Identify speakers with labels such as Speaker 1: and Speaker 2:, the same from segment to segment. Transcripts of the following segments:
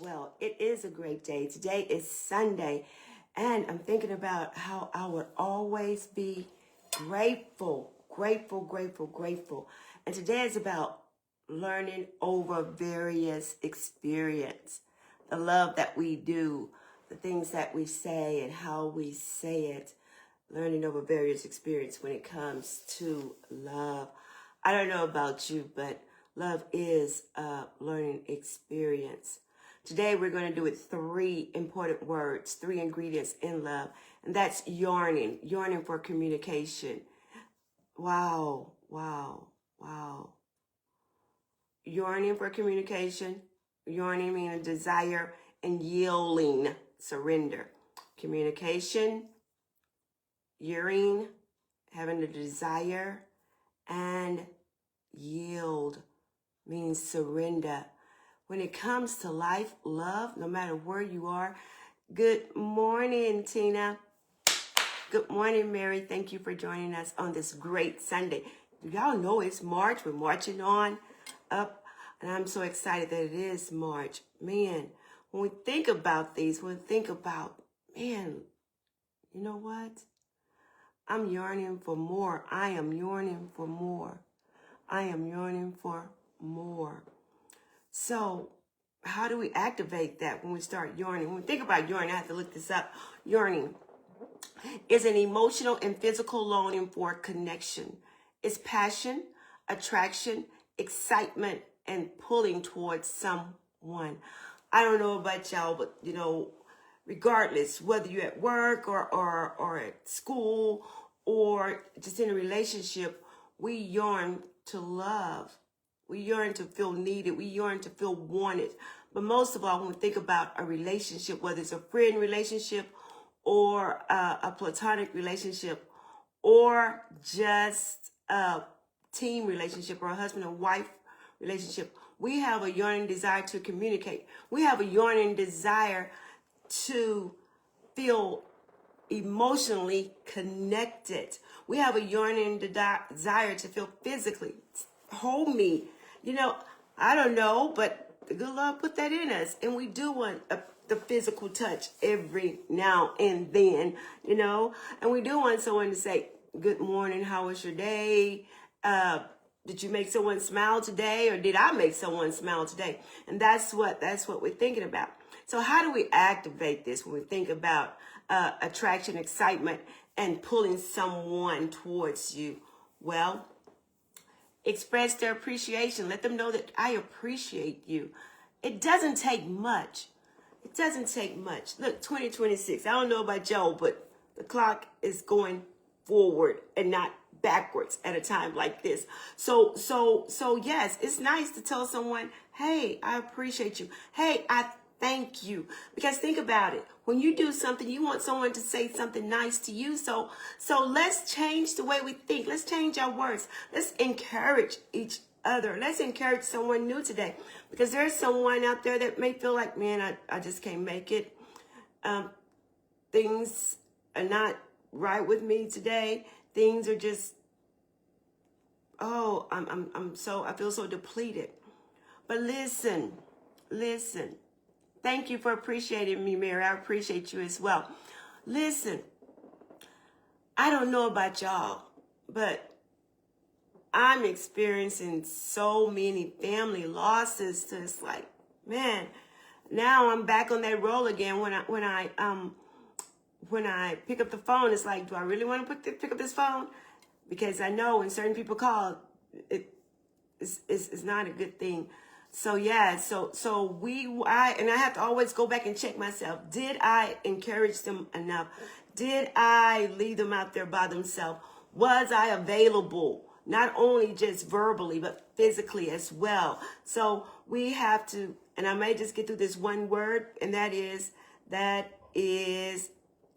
Speaker 1: Well. It is a great day. Today is Sunday, and I'm thinking about how I would always be grateful. And today is about learning over various experience. The love that we do, the things that we say and how we say it. Learning over various experience when it comes to love. I don't know about you, but love is a learning experience. Today we're going to do with three important words, three ingredients in love, and that's yarning for communication. Wow. Yarning for communication, yarning meaning desire, and yielding, surrender. Communication, yearning, having the desire, and yield means surrender. When it comes to life, love, no matter where you are. Good morning, Tina. Good morning, Mary. Thank you for joining us on this great Sunday. Y'all know it's March. We're marching on up, and I'm so excited that it is March. Man, when we think about these, man, you know what? I'm yearning for more. I am yearning for more. So how do we activate that when we start yearning? When we think about yearning, I have to look this up. Yearning is an emotional and physical longing for connection. It's passion, attraction, excitement, and pulling towards someone. I don't know about y'all, but regardless, whether you're at work or at school or just in a relationship, we yearn to love. We yearn to feel needed. We yearn to feel wanted. But most of all, when we think about a relationship, whether it's a friend relationship or a platonic relationship or just a team relationship or a husband and wife relationship, we have a yearning desire to communicate. We have a yearning desire to feel emotionally connected. We have a yearning desire to feel physically. Hold me. I don't know, but the good Lord put that in us. And we do want the physical touch every now and then, and we do want someone to say, good morning, how was your day? Did you make someone smile today, or did I make someone smile today? And that's what we're thinking about. So how do we activate this when we think about attraction, excitement, and pulling someone towards you? Well, express their appreciation. Let them know that I appreciate you. It doesn't take much. Look, 2026. I don't know about y'all, but the clock is going forward and not backwards at a time like this. So yes, it's nice to tell someone, hey, I appreciate you. Hey, I thank you. Because think about it. When you do something, you want someone to say something nice to you. So let's change the way we think. Let's change our words. Let's encourage each other. Let's encourage someone new today. Because there's someone out there that may feel like, man, I just can't make it. Things are not right with me today. Things are just, I feel so depleted. But listen. Thank you for appreciating me, Mary. I appreciate you as well. Listen, I don't know about y'all, but I'm experiencing so many family losses. So it's like, man, now I'm back on that roll again. When I pick up the phone, it's like, do I really want to pick up this phone? Because I know when certain people call, it's not a good thing. So yeah, I have to always go back and check myself. Did I encourage them enough? Did I leave them out there by themselves? Was I available? Not only just verbally, but physically as well. So we have to, and I may just get through this one word, and that is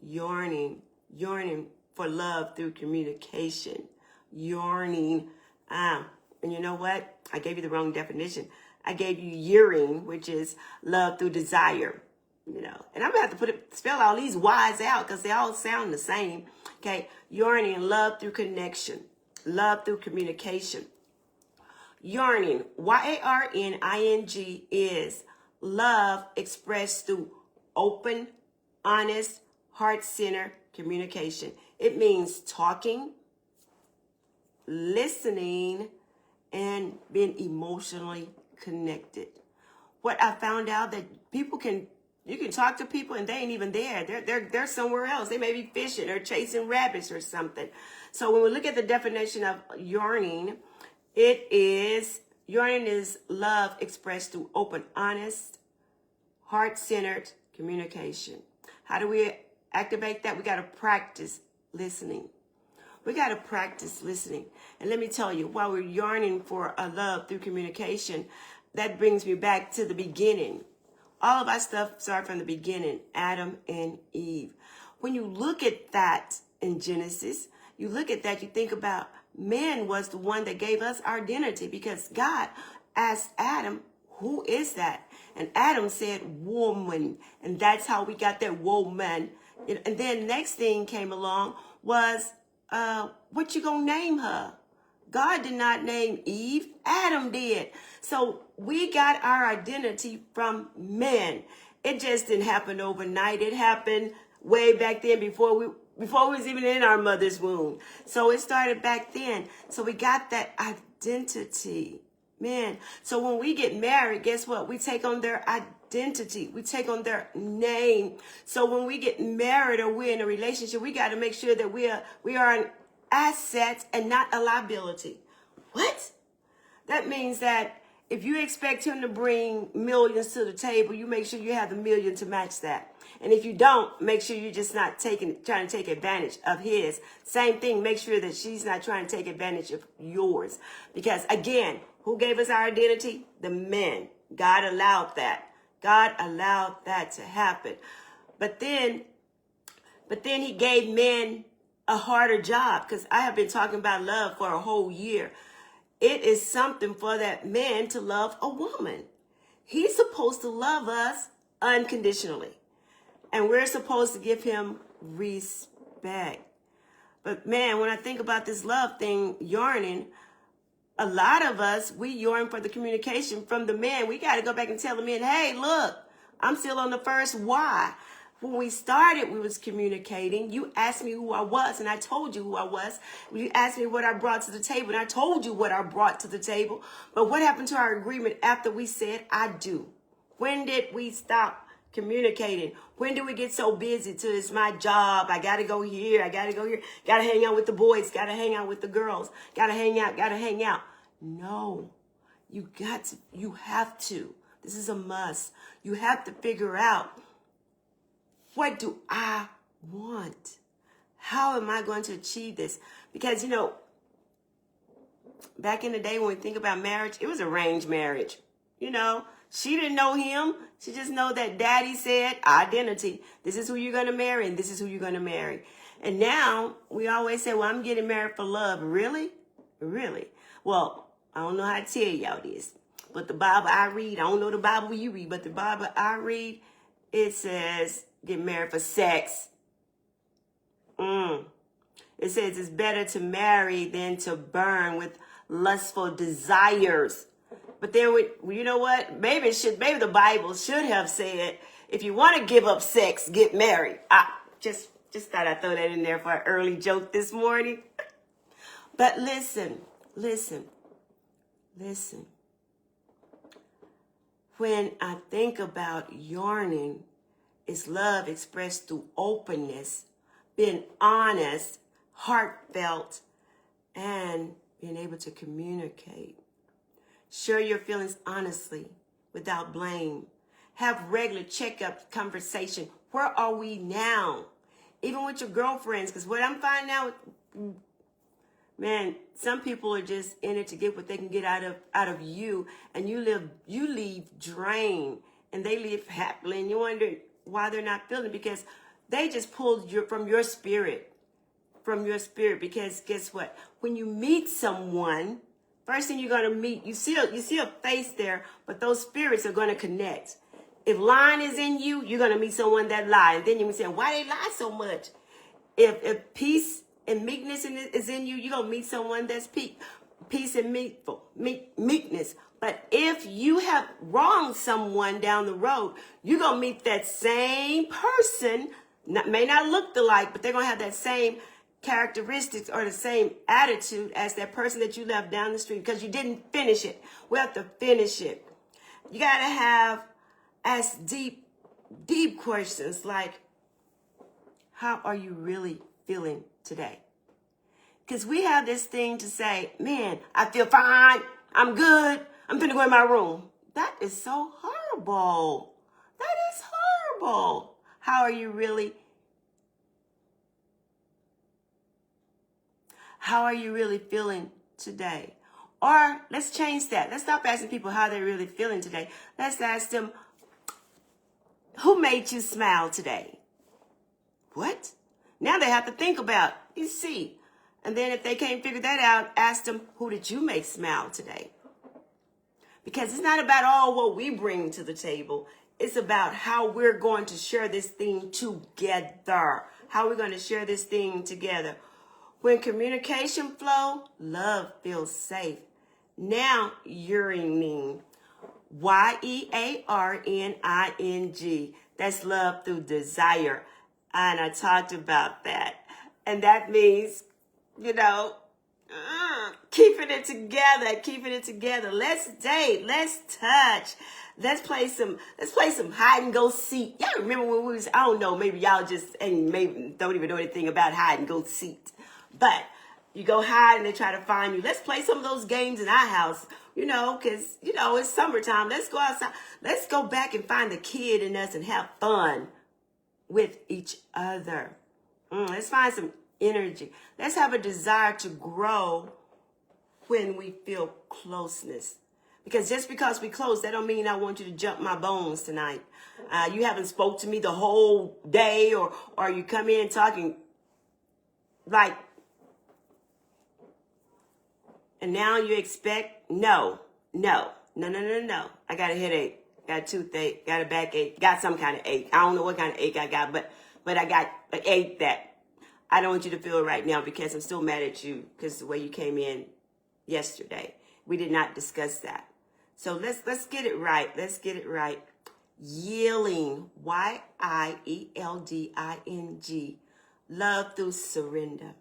Speaker 1: yearning. Yearning for love through communication. Yearning. And you know what? I gave you the wrong definition. I gave you yearning, which is love through desire, and I'm gonna have to spell all these Y's out because they all sound the same. Okay, yearning, love through connection, love through communication. Yearning, Y-A-R-N-I-N-G, is love expressed through open, honest, heart-centered communication. It means talking, listening, and being emotionally connected. What I found out that you can talk to people and they ain't even there. They're somewhere else. They may be fishing or chasing rabbits or something. So when we look at the definition of yearning, yearning is love expressed through open, honest, heart-centered communication. How do we activate that? We got to practice listening. We got to practice listening. And let me tell you, while we're yearning for a love through communication, that brings me back to the beginning. All of our stuff started from the beginning, Adam and Eve. When you look at that in Genesis, you look at that, you think about man was the one that gave us our identity, because God asked Adam, who is that? And Adam said, woman. And that's how we got that woman. And then next thing came along was, what you gonna name her? God did not name Eve, Adam did. So we got our identity from men. It just didn't happen overnight. It happened way back then before we was even in our mother's womb. So it started back then. So we got that identity. Man, so when we get married, guess what? We take on their identity. We take on their name. So when we get married or we're in a relationship, we got to make sure that we are an asset and not a liability. What? That means that if you expect him to bring millions to the table, you make sure you have the million to match that. And if you don't, make sure you're just not trying to take advantage of his. Same thing, make sure that she's not trying to take advantage of yours. Because again, who gave us our identity? The men. God allowed that. God allowed that to happen. But then he gave men a harder job, because I have been talking about love for a whole year. It is something for that man to love a woman. He's supposed to love us unconditionally. And we're supposed to give him respect. But man, when I think about this love thing, yearning, a lot of us, we yearn for the communication from the man. We got to go back and tell the men, hey, look, I'm still on the first why. When we started, we was communicating. You asked me who I was, and I told you who I was. You asked me what I brought to the table, and I told you what I brought to the table. But what happened to our agreement after we said, I do? When did we stop communicating? When do we get so busy to it's my job, I got to go here, I got to go here, got to hang out with the boys, got to hang out with the girls, got to hang out. No, you have to. This is a must. You have to figure out, what do I want? How am I going to achieve this? Because, back in the day when we think about marriage, it was arranged marriage. She didn't know him. She just know that daddy said identity. This is who you're going to marry, and this is who you're going to marry. And now we always say, well, I'm getting married for love. Really? Really? Well, I don't know how to tell y'all this, but the Bible I read, I don't know the Bible you read, but the Bible I read, it says get married for sex. It says it's better to marry than to burn with lustful desires. But then, you know what? Maybe the Bible should have said, if you want to give up sex, get married. I just thought I'd throw that in there for an early joke this morning. But listen. When I think about yearning, it's love expressed through openness, being honest, heartfelt, and being able to communicate. Share your feelings honestly, without blame. Have regular checkup conversation. Where are we now? Even with your girlfriends, because what I'm finding out, man, some people are just in it to get what they can get out of you, and you leave drained, and they leave happily, and you wonder why they're not feeling, because they just pulled from your spirit. Because guess what? When you meet someone, first thing you're going to meet, you see a face there, but those spirits are going to connect. If lying is in you, you're going to meet someone that lies. And then you're going to say, why they lie so much? If peace and meekness is in you, you're going to meet someone that's peace and meekness. But if you have wronged someone down the road, you're going to meet that same person, may not look alike, but they're going to have that same characteristics or the same attitude as that person that you left down the street because you didn't finish it. We have to finish it. You got to ask deep questions like, how are you really feeling today? Because we have this thing to say, man, I feel fine. I'm good. I'm going to go in my room. That is so horrible. That is horrible. How are you really? How are you really feeling today? Or let's change that. Let's stop asking people how they're really feeling today. Let's ask them, who made you smile today? What? Now they have to think about, you see. And then if they can't figure that out, ask them, who did you make smile today? Because it's not about all what we bring to the table. It's about how we're going to share this thing together. How we're going to share this thing together. When communication flow, love feels safe. Now, yearning. Y-E-A-R-N-I-N-G. That's love through desire. And I talked about that. And that means, keeping it together. Let's date. Let's touch. Let's play some hide and go seek. Y'all remember when we was, I don't know, maybe y'all just, and maybe don't even know anything about hide and go seek. But you go hide and they try to find you. Let's play some of those games in our house, because, it's summertime. Let's go outside. Let's go back and find the kid in us and have fun with each other. Let's find some energy. Let's have a desire to grow when we feel closeness. Because just because we close, that don't mean I want you to jump my bones tonight. You haven't spoke to me the whole day, or you come in talking like, and now you expect, no. I got a headache, got a toothache, got a backache, got some kind of ache. I don't know what kind of ache I got, but I got an ache that I don't want you to feel right now because I'm still mad at you because the way you came in yesterday. We did not discuss that. So let's get it right. Let's get it right. Yeilding, Y-I-E-L-D-I-N-G. Love through surrender.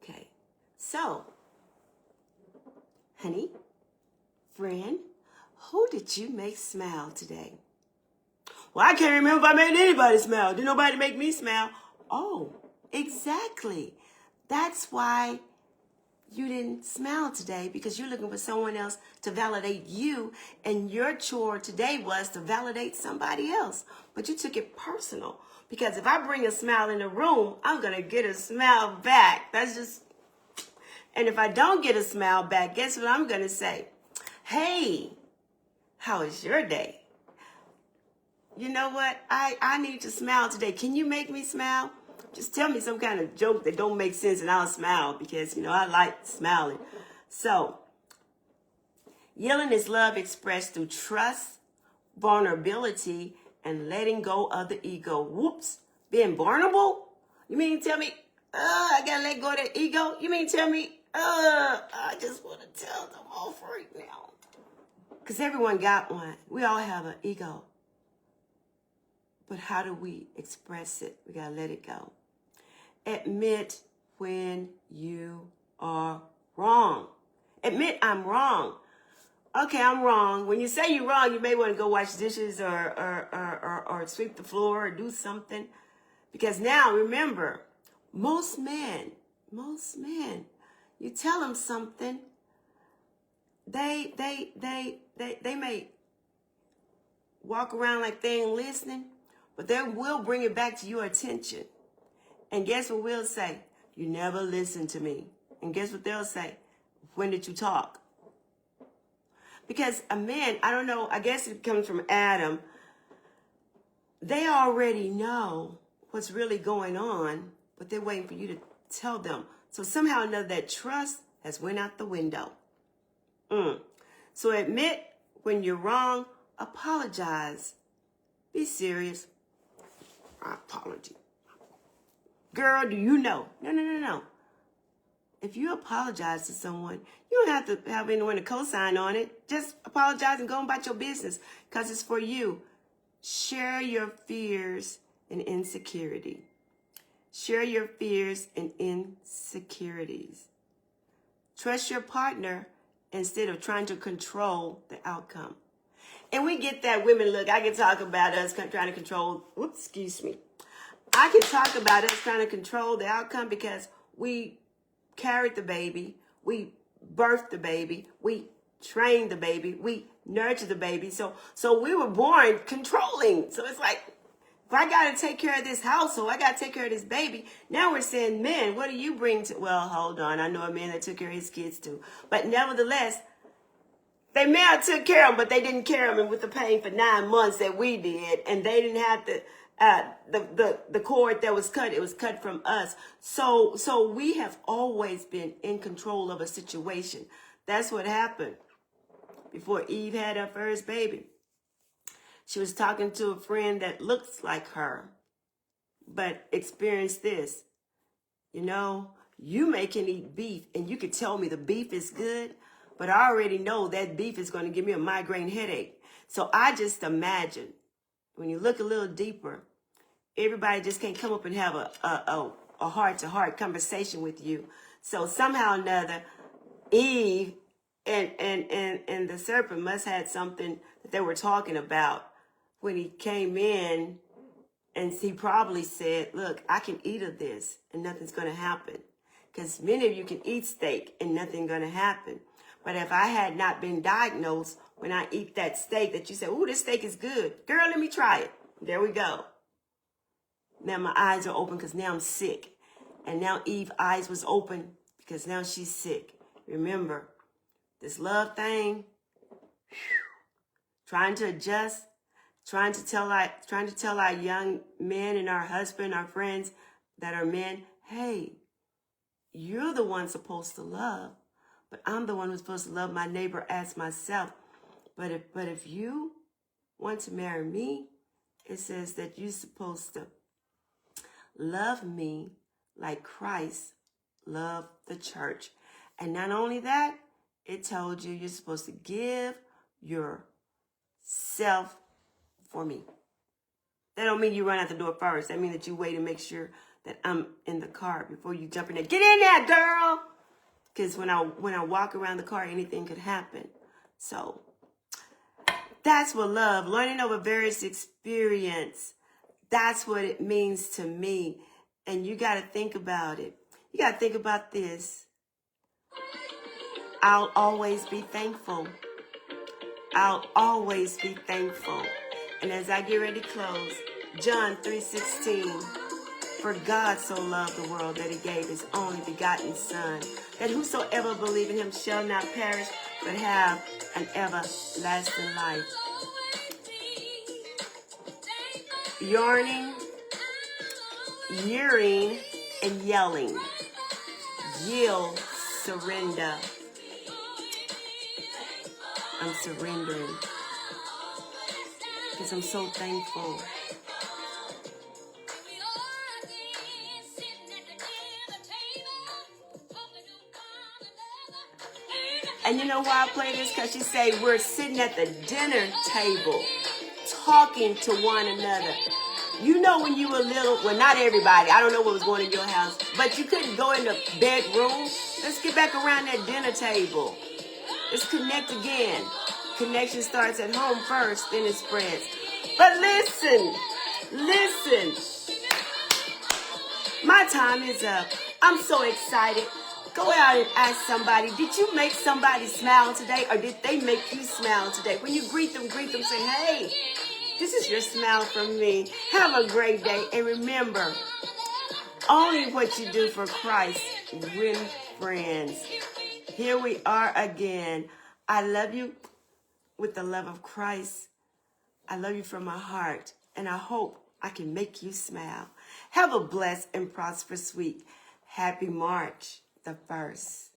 Speaker 1: Okay. So, honey, friend, who did you make smile today? Well, I can't remember if I made anybody smile. Did nobody make me smile? Oh, exactly. That's why you didn't smile today, because you're looking for someone else to validate you, and your chore today was to validate somebody else. But you took it personal, because if I bring a smile in the room, I'm going to get a smile back. That's just, and if I don't get a smile back, guess what I'm going to say? Hey, how was your day? You know what? I need to smile today. Can you make me smile? Just tell me some kind of joke that don't make sense and I'll smile, because, I like smiling. So, yielding is love expressed through trust, vulnerability, and letting go of the ego. Whoops. Being vulnerable? You mean tell me, I got to let go of that ego? You mean tell me, I just want to tell them off right now? Because everyone got one. We all have an ego. But how do we express it? We got to let it go. Admit when you are wrong. Admit I'm wrong. Okay, I'm wrong. When you say you're wrong, you may want to go wash dishes or sweep the floor or do something. Because now, remember, most men, you tell them something, they may walk around like they ain't listening, but they will bring it back to your attention. And guess what we'll say? You never listened to me. And guess what they'll say? When did you talk? Because a man, I don't know, I guess it comes from Adam. They already know what's really going on, but they're waiting for you to tell them. So somehow or another, that trust has went out the window. So admit when you're wrong. Apologize. Be serious. Apology. Girl, do you know? No. If you apologize to someone, you don't have to have anyone to co-sign on it. Just apologize and go about your business because it's for you. Share your fears and insecurity. Share your fears and insecurities. Trust your partner instead of trying to control the outcome. And we get that women look. I can talk about us trying to control, I can talk about us trying to control the outcome because we carried the baby, we birthed the baby, we trained the baby, we nurtured the baby. So we were born controlling. So it's like, if I got to take care of this household, I got to take care of this baby. Now we're saying, men, what do you bring to? Well, hold on. I know a man that took care of his kids too. But nevertheless, they may have took care of them, but they didn't carry them with the pain for 9 months that we did. And they didn't have the cord that was cut. It was cut from us. So we have always been in control of a situation. That's what happened before Eve had her first baby. She was talking to a friend that looks like her, but experienced this. You know, you can eat beef and you could tell me the beef is good, but I already know that beef is going to give me a migraine headache. So I just imagine when you look a little deeper, everybody just can't come up and have a heart-to-heart conversation with you. So somehow or another, Eve and the serpent must have had something that they were talking about when he came in, and he probably said, look, I can eat of this and nothing's going to happen. Because many of you can eat steak and nothing's going to happen. But if I had not been diagnosed when I eat that steak that you say, ooh, this steak is good. Girl, let me try it. There we go. Now my eyes are open because now I'm sick. And now Eve's eyes was open because now she's sick. Remember, this love thing, trying to adjust, trying to tell our young men and our husband, our friends that are men, hey, you're the one supposed to love, but I'm the one who's supposed to love my neighbor as myself. But if you want to marry me, it says that you're supposed to love me like Christ loved the church. And not only that, it told you you're supposed to give yourself for me. That don't mean you run out the door first. That means that you wait and make sure that I'm in the car before you jump in there. Get in there, girl! Because when I walk around the car, anything could happen. So that's what love, learning over various experience, that's what it means to me. And you got to think about it. You got to think about this. I'll always be thankful. I'll always be thankful. And as I get ready to close, John 3:16, for God so loved the world that he gave his only begotten Son, that whosoever believe in him shall not perish, but have an everlasting life. Yearning, and yelling. Yield, surrender. I'm surrendering because I'm so thankful. And you know why I play this? Because she say we're sitting at the dinner table talking to one another. You know when you were little, well, not everybody. I don't know what was going in your house, but you couldn't go in the bedroom. Let's get back around that dinner table. Let's connect again. Connection starts at home first, then it spreads. But listen. My time is up. I'm so excited. Go out and ask somebody, did you make somebody smile today, or did they make you smile today? When you greet them, say, hey, this is your smile from me. Have a great day. And remember, only what you do for Christ win friends. Here we are again. I love you with the love of Christ. I love you from my heart. And I hope I can make you smile. Have a blessed and prosperous week. Happy March the 1st.